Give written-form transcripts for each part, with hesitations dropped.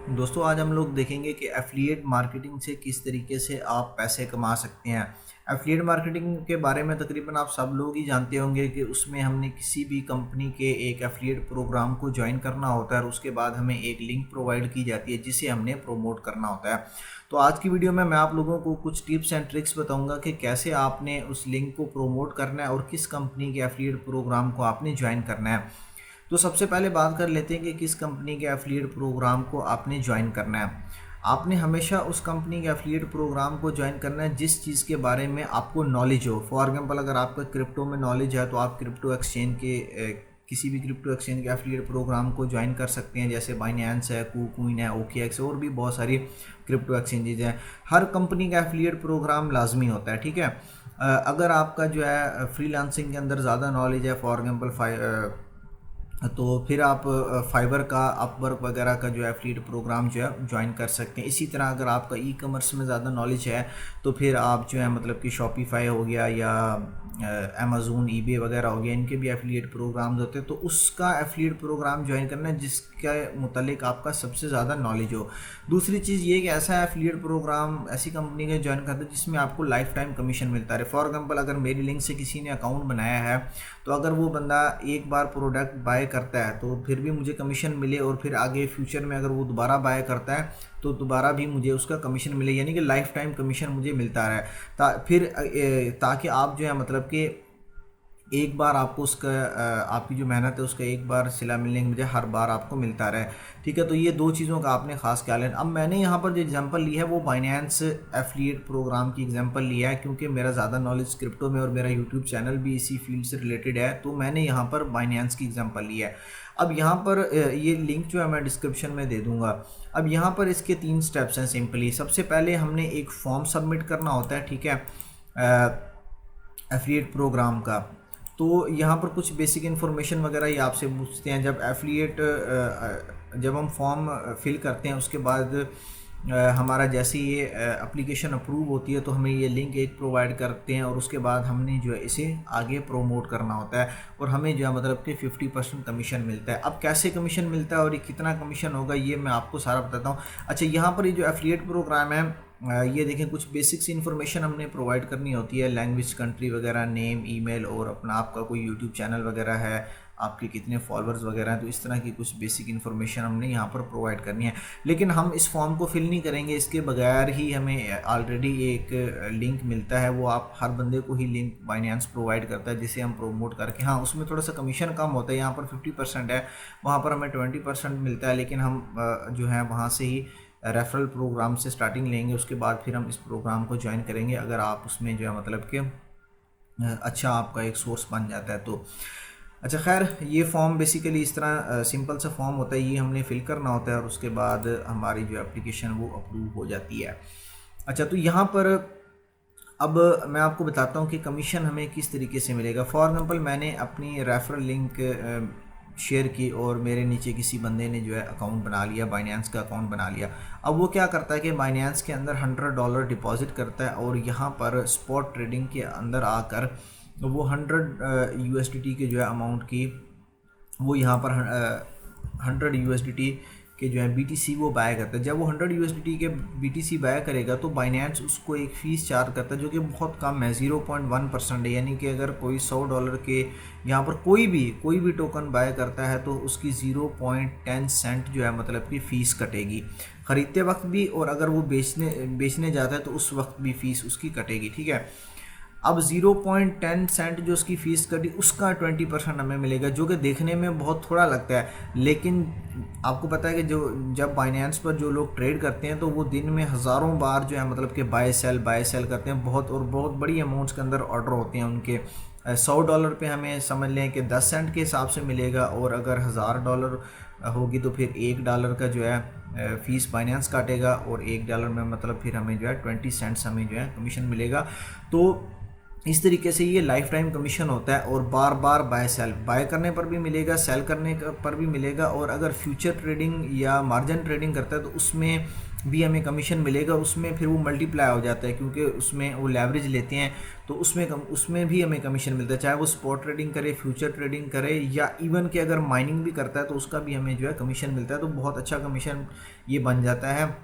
दोस्तों आज हम लोग देखेंगे कि एफ़िलिएट मार्केटिंग से किस तरीके से आप पैसे कमा सकते हैं। एफ़िलिएट मार्केटिंग के बारे में तकरीबन आप सब लोग ही जानते होंगे कि उसमें हमने किसी भी कंपनी के एक एफ़िलिएट प्रोग्राम को जॉइन करना होता है और उसके बाद हमें एक लिंक प्रोवाइड की जाती है जिसे हमने प्रमोट करना होता है। तो आज की वीडियो में मैं आप लोगों को कुछ टिप्स एंड ट्रिक्स बताऊंगा कि कैसे आपने उस लिंक को प्रमोट करना है और किस कंपनी के एफ़िलिएट प्रोग्राम को आपने ज्वाइन करना है। तो सबसे पहले बात कर लेते हैं कि किस कंपनी के एफ़िलिएट प्रोग्राम को आपने ज्वाइन करना है। आपने हमेशा उस कंपनी के एफ़िलिएट प्रोग्राम को ज्वाइन करना है जिस चीज़ के बारे में आपको नॉलेज हो। फॉर एग्जांपल अगर आपका क्रिप्टो में नॉलेज है तो आप क्रिप्टो एक्सचेंज के किसी भी क्रिप्टो एक्सचेंज के एफ़िलिएट प्रोग्राम को ज्वाइन कर सकते हैं, जैसे बाइनेंस है, कुकॉइन है, ओकेएक्स और भी बहुत सारी क्रिप्टो एक्सचेंजेज हैं। हर कंपनी का एफ़िलिएट प्रोग्राम लाजमी होता है, ठीक है। अगर आपका जो है फ्रीलांसिंग के अंदर ज़्यादा नॉलेज है, फॉर एग्जांपल तो फिर आप फाइवर का, अपवर्क वगैरह का जो है एफ़िलिएट प्रोग्राम जो है ज्वाइन कर सकते हैं। इसी तरह अगर आपका ई कॉमर्स में ज़्यादा नॉलेज है तो फिर आप जो है मतलब कि शॉपिफाई हो गया या अमेज़न, ईबे वगैरह हो गया, इनके भी एफ़िलिएट प्रोग्राम्स होते हैं। तो उसका एफ़िलिएट प्रोग्राम ज्वाइन करना है जिसके मुतालिक आपका सबसे ज़्यादा नॉलेज हो। दूसरी चीज़ ये कि ऐसा एफ़िलिएट प्रोग्राम ऐसी कंपनी का ज्वाइन करता है जिसमें आपको लाइफ टाइम कमीशन मिलता है। फॉर एग्जांपल अगर मेरी लिंक से किसी ने अकाउंट बनाया है तो अगर वो बंदा एक बार प्रोडक्ट बाय करता है तो फिर भी मुझे कमीशन मिले और फिर आगे फ्यूचर में अगर वो दोबारा बाय करता है तो दोबारा भी मुझे उसका कमीशन मिले, यानी कि लाइफ टाइम कमीशन मुझे मिलता रहे। ताकि आप जो है मतलब कि एक बार आपको उसका आपकी जो मेहनत है उसका एक बार सिला मिलने की बजाय हर बार आपको मिलता रहे, ठीक है। तो ये दो चीज़ों का आपने खास ख्याल है। अब मैंने यहाँ पर जो एग्जांपल लिया है वो बाइनेंस एफ़िलिएट प्रोग्राम की एग्जांपल लिया है क्योंकि मेरा ज़्यादा नॉलेज क्रिप्टो में और मेरा यूट्यूब चैनल भी इसी फील्ड से रिलेटेड है, तो मैंने यहाँ पर बाइनेंस की एग्जांपल लिया है। अब यहाँ पर ये लिंक जो है मैं डिस्क्रिप्शन में दे दूँगा। अब यहाँ पर इसके 3 स्टेप्स हैं सिंपली। सबसे पहले हमने एक फॉर्म सबमिट करना होता है, ठीक है, एफ़िलिएट प्रोग्राम का। तो यहाँ पर कुछ बेसिक इन्फॉर्मेशन वगैरह ये आपसे पूछते हैं। जब हम फॉर्म फिल करते हैं उसके बाद हमारा जैसे ये एप्लीकेशन अप्रूव होती है तो हमें ये लिंक एक प्रोवाइड करते हैं और उसके बाद हमने जो है इसे आगे प्रोमोट करना होता है और हमें जो है मतलब कि 50% कमीशन मिलता है। अब कैसे कमीशन मिलता है और ये कितना कमीशन होगा ये मैं आपको सारा बताता हूँ। अच्छा, यहाँ पर ये जो एफ़िलिएट प्रोग्राम है ये देखें, कुछ बेसिक्स इन्फॉर्मेशन हमने प्रोवाइड करनी होती है, लैंग्वेज, कंट्री वगैरह, नेम, ईमेल और अपना आपका कोई यूट्यूब चैनल वगैरह है, आपके कितने फॉलोअर्स वगैरह हैं। तो इस तरह की कुछ बेसिक इन्फॉर्मेशन हमने यहाँ पर प्रोवाइड करनी है। लेकिन हम इस फॉर्म को फिल नहीं करेंगे, इसके बगैर ही हमें ऑलरेडी एक लिंक मिलता है। वो आप हर बंदे को ही लिंक बाइनेंस प्रोवाइड करता है जिसे हम प्रोमोट करके, हाँ उसमें थोड़ा सा कमीशन कम होता है, यहाँ पर 50% है, वहाँ पर हमें 20% मिलता है। लेकिन हम जो है वहाँ से ही रेफरल प्रोग्राम से स्टार्टिंग लेंगे, उसके बाद फिर हम इस प्रोग्राम को ज्वाइन करेंगे अगर आप उसमें जो है मतलब कि अच्छा आपका एक सोर्स बन जाता है तो। अच्छा खैर, ये फॉर्म बेसिकली इस तरह सिंपल सा फॉर्म होता है, ये हमने फिल करना होता है और उसके बाद हमारी जो एप्लीकेशन वो अप्रूव हो जाती है। अच्छा, तो यहाँ पर अब मैं आपको बताता हूँ कि कमीशन हमें किस तरीके से मिलेगा। फॉर एग्जांपल मैंने अपनी रेफरल लिंक शेयर की और मेरे नीचे किसी बंदे ने जो है अकाउंट बना लिया, बाइनेंस का अकाउंट बना लिया। अब वो क्या करता है कि बाइनेंस के अंदर $100 डिपॉजिट करता है और यहाँ पर स्पॉट ट्रेडिंग के अंदर आकर वो 100 USDT के जो है अमाउंट की वो यहाँ पर 100 USDT के जो है BTC वो बाय करता है। जब वो 100 USDT के BTC बाय करेगा तो बाइनेंस उसको एक फ़ीस चार्ज करता है जो कि बहुत कम है, 0.1% है। यानी कि अगर कोई $100 के यहाँ पर कोई भी टोकन बाय करता है तो उसकी 0.10 सेंट जो है मतलब कि फ़ीस कटेगी, ख़रीदते वक्त भी, और अगर वो बेचने जाता है तो उस वक्त भी फ़ीस उसकी कटेगी, ठीक है। अब 0.10 सेंट जो उसकी फ़ीस कटी उसका 20% हमें मिलेगा, जो कि देखने में बहुत थोड़ा लगता है। लेकिन आपको पता है कि जब बाइनेंस पर जो लोग ट्रेड करते हैं तो वो दिन में हज़ारों बार जो है मतलब कि बाय सेल करते हैं, बहुत बड़ी अमाउंट्स के अंदर ऑर्डर होते हैं उनके। $100 पे हमें समझ लें कि 10 सेंट के हिसाब से मिलेगा और अगर $1000 होगी तो फिर $1 का जो है फ़ीस बाइनेंस काटेगा और $1 में मतलब फिर हमें जो है 20 सेंट्स हमें जो है कमीशन मिलेगा। तो इस तरीके से ये लाइफ टाइम कमीशन होता है, और बार बार बाय करने पर भी मिलेगा, सेल करने पर भी मिलेगा, और अगर फ्यूचर ट्रेडिंग या मार्जिन ट्रेडिंग करता है तो उसमें भी हमें कमीशन मिलेगा। उसमें फिर वो मल्टीप्लाई हो जाता है, क्योंकि उसमें वो लेवरेज लेते हैं, तो उसमें भी हमें कमीशन मिलता है, चाहे वो स्पॉट ट्रेडिंग करे, फ्यूचर ट्रेडिंग करे, या इवन कि अगर माइनिंग भी करता है तो उसका भी हमें जो है कमीशन मिलता है। तो बहुत अच्छा कमीशन ये बन जाता है।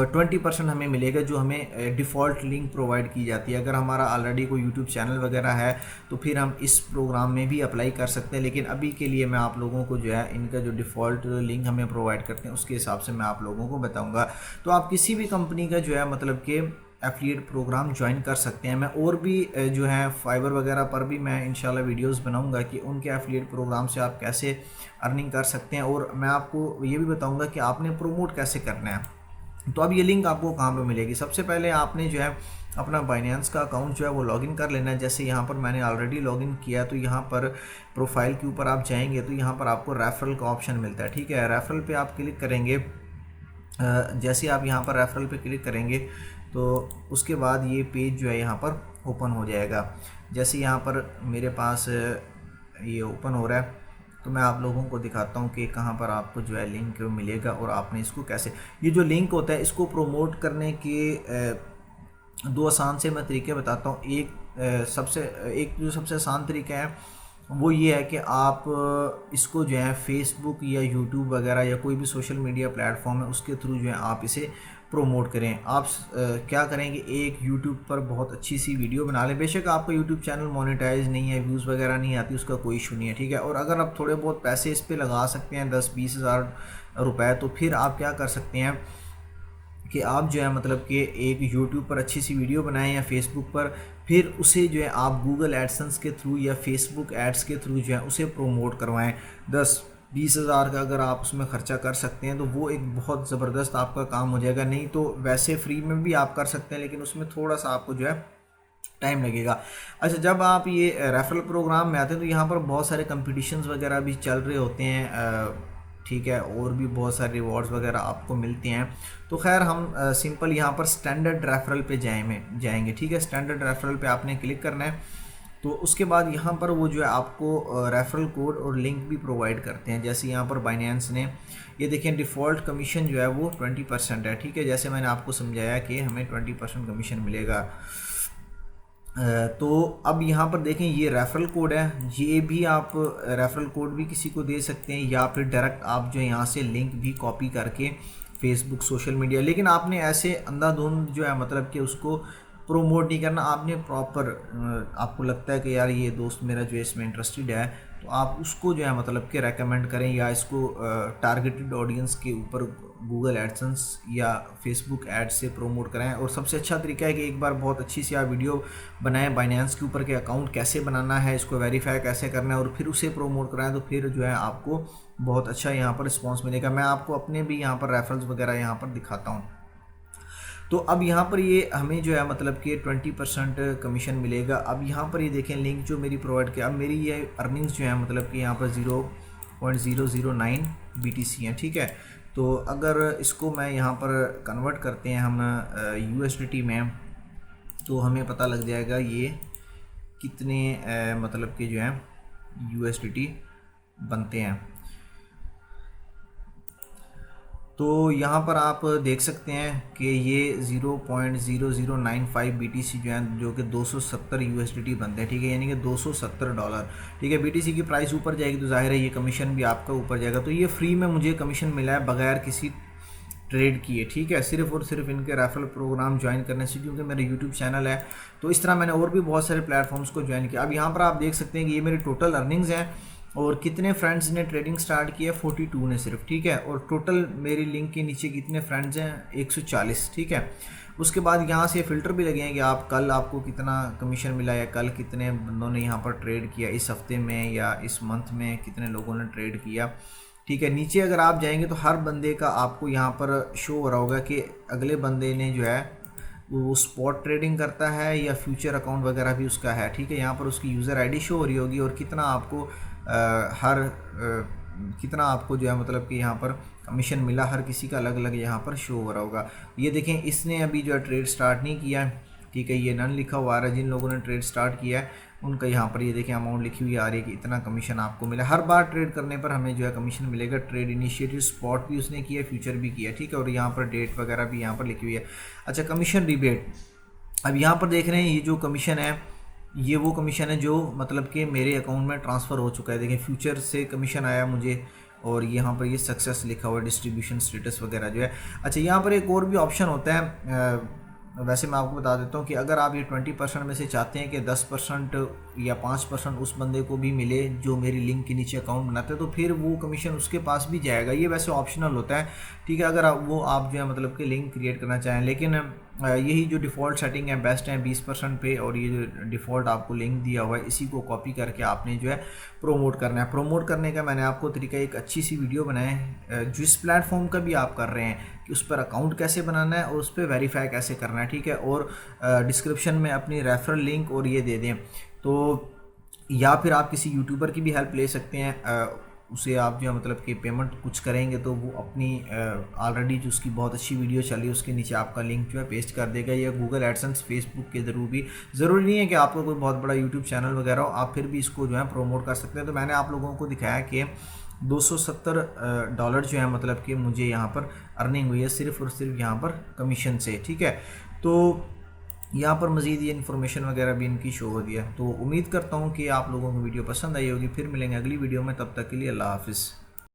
20% हमें मिलेगा, जो हमें डिफ़ॉल्ट लिंक प्रोवाइड की जाती है। अगर हमारा ऑलरेडी कोई यूट्यूब चैनल वगैरह है तो फिर हम इस प्रोग्राम में भी अप्लाई कर सकते हैं, लेकिन अभी के लिए मैं आप लोगों को जो है इनका जो डिफ़ॉल्ट लिंक हमें प्रोवाइड करते हैं उसके हिसाब से मैं आप लोगों को बताऊंगा। तो आप किसी भी कंपनी का जो है मतलब कि एफिलिएट प्रोग्राम ज्वाइन कर सकते हैं। मैं और भी जो है फाइवर वगैरह पर भी मैं इंशाल्लाह वीडियोस बनाऊंगा कि उनके एफिलिएट प्रोग्राम से आप कैसे अर्निंग कर सकते हैं, और मैं आपको ये भी बताऊंगा कि आपने प्रोमोट कैसे करना है। तो अब ये लिंक आपको कहाँ पे मिलेगी? सबसे पहले आपने जो है अपना बाइनेंस का अकाउंट जो है वो लॉगिन कर लेना है। जैसे यहाँ पर मैंने ऑलरेडी लॉगिन किया, तो यहाँ पर प्रोफाइल के ऊपर आप जाएंगे तो यहाँ पर आपको रेफरल का ऑप्शन मिलता है, ठीक है। रेफरल पे आप क्लिक करेंगे। जैसे आप यहाँ पर रेफरल पे क्लिक करेंगे तो उसके बाद ये पेज जो है यहाँ पर ओपन हो जाएगा। जैसे यहाँ पर मेरे पास ये ओपन हो रहा है, तो मैं आप लोगों को दिखाता हूँ कि कहाँ पर आपको जो है लिंक मिलेगा और आपने इसको कैसे, ये जो लिंक होता है इसको प्रोमोट करने के दो आसान से मैं तरीके बताता हूँ। एक जो सबसे आसान तरीका है वो ये है कि आप इसको जो है फेसबुक या यूट्यूब वगैरह या कोई भी सोशल मीडिया प्लेटफॉर्म है उसके थ्रू जो है आप इसे प्रोमोट करें। आप क्या करेंगे, एक यूट्यूब पर बहुत अच्छी सी वीडियो बना लें। बेशक आपका यूट्यूब चैनल मोनेटाइज नहीं है, व्यूज़ वगैरह नहीं आती, उसका कोई इशू नहीं है, ठीक है। और अगर आप थोड़े बहुत पैसे इस पर लगा सकते हैं 10-20 हज़ार रुपये, तो फिर आप क्या कर सकते हैं कि आप जो है मतलब कि एक यूट्यूब पर अच्छी सी वीडियो बनाएं या फेसबुक पर, फिर उसे जो है आप गूगल एडसेंस के थ्रू या फेसबुक एड्स के थ्रू जो है उसे प्रोमोट करवाएं। 10-20 हज़ार का अगर आप उसमें ख़र्चा कर सकते हैं तो वो एक बहुत ज़बरदस्त आपका काम हो जाएगा। नहीं तो वैसे फ्री में भी आप कर सकते हैं, लेकिन उसमें थोड़ा सा आपको जो है टाइम लगेगा। अच्छा, जब आप ये रेफरल प्रोग्राम में आते हैं तो यहाँ पर बहुत सारे कंपटीशंस वगैरह भी चल रहे होते हैं, ठीक है, और भी बहुत सारे रिवॉर्ड्स वगैरह आपको मिलते हैं। तो खैर हम सिंपल यहाँ पर स्टैंडर्ड रेफरल पे जाएंगे, ठीक है। स्टैंडर्ड रेफरल पे आपने क्लिक करना है, तो उसके बाद यहाँ पर वो जो है आपको रेफरल कोड और लिंक भी प्रोवाइड करते हैं। जैसे यहाँ पर बाइनेंस ने, ये देखें डिफ़ॉल्ट कमीशन जो है वो 20% है, ठीक है। जैसे मैंने आपको समझाया कि हमें 20% कमीशन मिलेगा। तो अब यहाँ पर देखें ये रेफरल कोड है, ये भी आप रेफरल कोड भी किसी को दे सकते हैं, या फिर डायरेक्ट आप जो यहाँ से लिंक भी कॉपी करके फेसबुक सोशल मीडिया, लेकिन आपने ऐसे अंधाधुंध जो है मतलब कि उसको प्रोमोट नहीं करना। आपने प्रॉपर, आपको लगता है कि यार ये दोस्त मेरा जो है इसमें इंटरेस्टेड है, तो आप उसको जो है मतलब कि रेकमेंड करें, या इसको टारगेटेड ऑडियंस के ऊपर गूगल एडसेंस या फेसबुक एड से प्रोमोट कराएं। और सबसे अच्छा तरीका है कि एक बार बहुत अच्छी सी आप वीडियो बनाएं बाइनेंस के ऊपर के अकाउंट कैसे बनाना है, इसको वेरीफाई कैसे करना है, और फिर उसे प्रोमोट कराएं, तो फिर जो है आपको बहुत अच्छा यहाँ पर रिस्पॉन्स मिलेगा। मैं आपको अपने भी यहाँ पर रेफरल्स वगैरह यहाँ पर दिखाता हूँ। तो अब यहाँ पर ये हमें जो है मतलब कि 20% कमीशन मिलेगा। अब यहाँ पर ये देखें लिंक जो मेरी प्रोवाइड किया, अब मेरी ये अर्निंग्स जो है मतलब कि यहाँ पर 0.009 BTC हैं, ठीक है। तो अगर इसको मैं यहाँ पर कन्वर्ट करते हैं हम USDT में, तो हमें पता लग जाएगा ये कितने मतलब कि जो है USDT बनते हैं। तो यहाँ पर आप देख सकते हैं कि ये 0.0095 BTC जो है, जो कि 270 USDT बनते हैं, ठीक है, यानी कि $270, ठीक है। BTC की प्राइस ऊपर जाएगी तो जाहिर है ये कमीशन भी आपका ऊपर जाएगा। तो ये फ्री में मुझे कमीशन मिला है बगैर किसी ट्रेड किए, ठीक है, सिर्फ और सिर्फ इनके रेफरल प्रोग्राम ज्वाइन करने से, क्योंकि मेरा यूट्यूब चैनल है। तो इस तरह मैंने और भी बहुत सारे प्लेटफॉर्म्स को ज्वाइन किया। अब यहाँ पर आप देख सकते हैं कि ये मेरी टोटल अर्निंग्स हैं, और कितने फ्रेंड्स ने ट्रेडिंग स्टार्ट किया, 42 ने सिर्फ, ठीक है। और टोटल मेरी लिंक के नीचे कितने फ्रेंड्स हैं, 140, ठीक है। उसके बाद यहाँ से फ़िल्टर भी लगे हैं कि आप कल आपको कितना कमीशन मिला, या कल कितने बंदों ने यहाँ पर ट्रेड किया, इस हफ्ते में या इस मंथ में कितने लोगों ने ट्रेड किया, ठीक है। नीचे अगर आप जाएंगे तो हर बंदे का आपको यहाँ पर शो हो रहा होगा कि अगले बंदे ने जो है वो स्पॉट ट्रेडिंग करता है या फ्यूचर अकाउंट वगैरह भी उसका है, ठीक है। यहाँ पर उसकी यूज़र आईडी शो हो रही होगी, और कितना आपको कितना आपको जो है मतलब कि यहाँ पर कमीशन मिला, हर किसी का अलग अलग यहाँ पर शो हो रहा होगा। ये देखें इसने अभी जो है ट्रेड स्टार्ट नहीं किया है, ठीक है। ये नन लिखा हुआ आ रहा है, जिन लोगों ने ट्रेड स्टार्ट किया है उनका यहाँ पर ये देखिए अमाउंट लिखी हुई आ रही है कि इतना कमीशन आपको मिला। हर बार ट्रेड करने पर हमें जो है कमीशन मिलेगा। ट्रेड इनिशिएटिव स्पॉट भी उसने किया, फ्यूचर भी किया, ठीक है। और यहाँ पर डेट वगैरह भी यहाँ पर लिखी हुई है। अच्छा, कमीशन रिबेट, अब यहाँ पर देख रहे हैं ये जो कमीशन है ये वो कमीशन है जो मतलब कि मेरे अकाउंट में ट्रांसफ़र हो चुका है। देखिए फ्यूचर से कमीशन आया मुझे, और यहाँ पर ये सक्सेस लिखा हुआ है, डिस्ट्रीब्यूशन स्टेटस वगैरह जो है। अच्छा, यहाँ पर एक और भी ऑप्शन होता है, वैसे मैं आपको बता देता हूँ कि अगर आप ये 20% में से चाहते हैं कि 10% या 5% उस बंदे को भी मिले जो मेरी लिंक के नीचे अकाउंट बनाते हैं, तो फिर वो कमीशन उसके पास भी जाएगा। ये वैसे ऑप्शनल होता है, ठीक है, अगर आप जो है मतलब कि लिंक क्रिएट करना चाहें। लेकिन यही जो डिफ़ॉल्ट सेटिंग है बेस्ट है 20% पे, और ये जो डिफ़ॉल्ट आपको लिंक दिया हुआ है इसी को कॉपी करके आपने जो है प्रोमोट करना है। प्रोमोट करने का मैंने आपको तरीका एक अच्छी सी वीडियो बनाया है, जिस प्लेटफॉर्म का भी आप कर रहे हैं कि उस पर अकाउंट कैसे बनाना है और उस पर वेरीफाई कैसे करना है, ठीक है। और डिस्क्रिप्शन में अपनी रेफरल लिंक और ये दे दें, तो या फिर आप किसी यूट्यूबर की भी हेल्प ले सकते हैं। उसे आप जो है मतलब कि पेमेंट कुछ करेंगे तो वो अपनी ऑलरेडी जो उसकी बहुत अच्छी वीडियो चल रही है उसके नीचे आपका लिंक जो है पेस्ट कर देगा। या गूगल एडसेंस, फेसबुक के थ्रू भी, ज़रूरी नहीं है कि आपको कोई बहुत बड़ा यूट्यूब चैनल वगैरह हो, आप फिर भी इसको जो है प्रोमोट कर सकते हैं। तो मैंने आप लोगों को दिखाया कि $270 जो है मतलब कि मुझे यहाँ पर अर्निंग हुई है सिर्फ़ और सिर्फ यहाँ पर कमीशन से, ठीक है। तो यहाँ पर मज़ीद ये इन्फॉर्मेशन वगैरह भी इनकी शो हो दिया। तो उम्मीद करता हूँ कि आप लोगों को वीडियो पसंद आई होगी। फिर मिलेंगे अगली वीडियो में, तब तक के लिए अल्लाह हाफ़िज़।